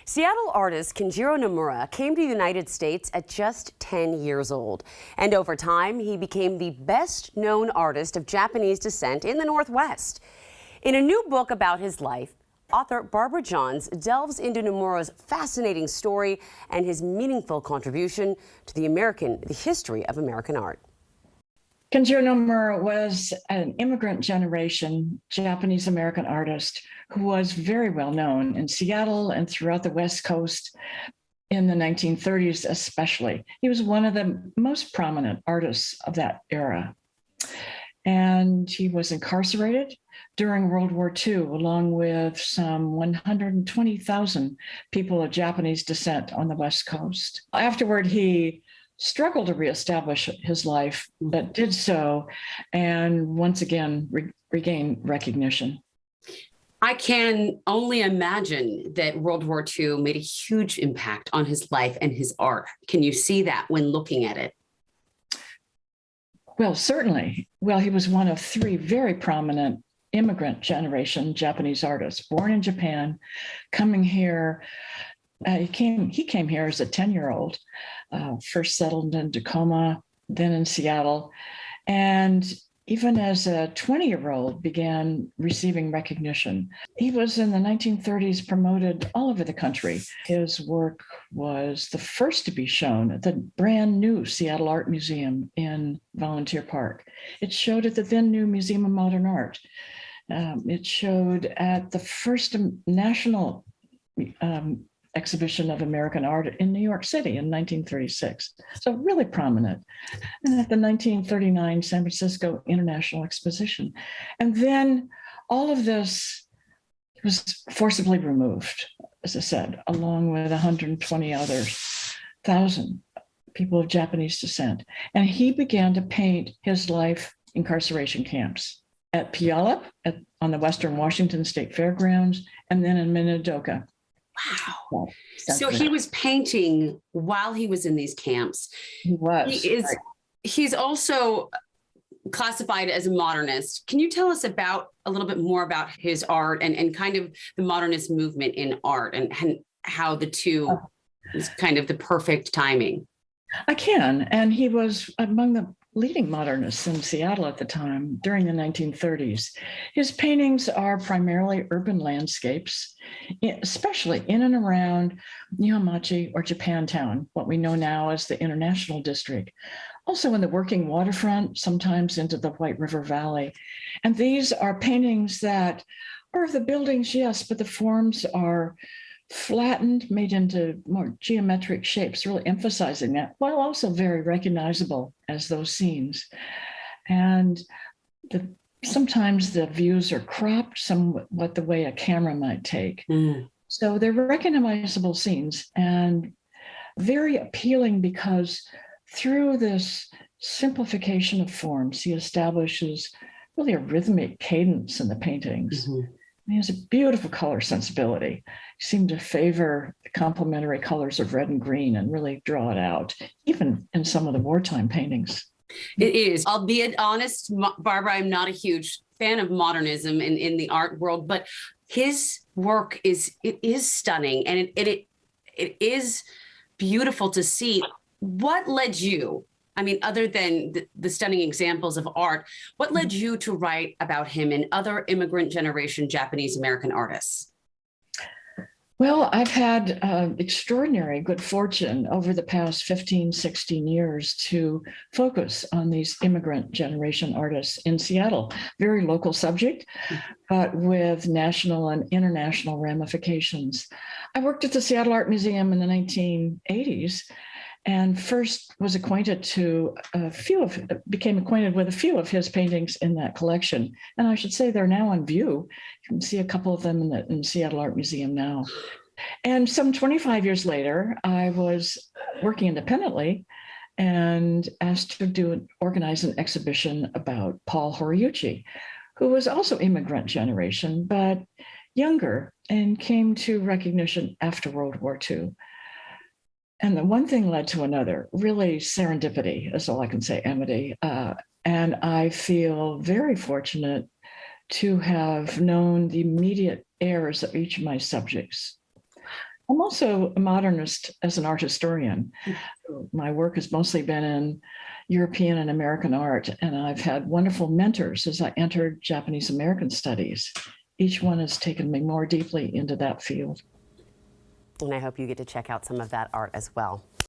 Seattle artist Kenjiro Nomura came to the United States at just 10 years old. And over time, he became the best known artist of Japanese descent in the Northwest. In a new book about his life, author Barbara Johns delves into Nomura's fascinating story and his meaningful contribution to the history of American art. Kenjiro Nomura was an immigrant generation Japanese-American artist who was very well known in Seattle and throughout the West Coast in the 1930s especially. He was one of the most prominent artists of that era. And he was incarcerated during World War II, along with some 120,000 people of Japanese descent on the West Coast. Afterward, he struggled to reestablish his life, but did so, and once again regain recognition. I can only imagine that World War II made a huge impact on his life and his art. Can you see that when looking at it? Well, certainly. Well, he was one of three very prominent immigrant generation Japanese artists, born in Japan, coming here. He came here as a 10-year-old, first settled in Tacoma, then in Seattle, and even as a 20-year-old began receiving recognition. He was in the 1930s promoted all over the country. His work was the first to be shown at the brand new Seattle Art Museum in Volunteer Park. It showed at the then new Museum of Modern Art. It showed at the first national exhibition of American art in New York City in 1936. So really prominent. And at the 1939 San Francisco International Exposition. And then all of this was forcibly removed, as I said, along with 120 thousand people of Japanese descent. And he began to paint his life incarceration camps at Puyallup, on the Western Washington State Fairgrounds, and then in Minidoka. Wow. So he was painting while he was in these camps. He was. He's also classified as a modernist. Can you tell us a little bit more about his art and kind of the modernist movement in art and how the two is kind of the perfect timing? I can. And he was among the leading modernists in Seattle at the time during the 1930s. His paintings are primarily urban landscapes, especially in and around Nihonmachi or Japantown, what we know now as the International District. Also in the working waterfront, sometimes into the White River Valley. And these are paintings that are of the buildings, yes, but the forms are flattened, made into more geometric shapes, really emphasizing that, while also very recognizable as those scenes. And sometimes the views are cropped somewhat the way a camera might take. So they're recognizable scenes and very appealing because through this simplification of forms, he establishes really a rhythmic cadence in the paintings. He has a beautiful color sensibility. He seemed to favor the complementary colors of red and green and really draw it out, even in some of the wartime paintings. It is. I'll be honest, Barbara, I'm not a huge fan of modernism in the art world, but his work is stunning and it is beautiful to see. What led you? I mean, other than the stunning examples of art, what led you to write about him and other immigrant generation Japanese American artists? Well, I've had extraordinary good fortune over the past 15, 16 years to focus on these immigrant generation artists in Seattle. Very local subject, but with national and international ramifications. I worked at the Seattle Art Museum in the 1980s. And first was became acquainted with a few of his paintings in that collection. And I should say they're now on view. You can see a couple of them in the Seattle Art Museum now. And some 25 years later, I was working independently and asked to organize an exhibition about Paul Horiuchi, who was also immigrant generation, but younger and came to recognition after World War II. And the one thing led to another, really serendipity is all I can say, Amity. And I feel very fortunate to have known the immediate heirs of each of my subjects. I'm also a modernist as an art historian. My work has mostly been in European and American art, and I've had wonderful mentors as I entered Japanese American studies. Each one has taken me more deeply into that field. And I hope you get to check out some of that art as well.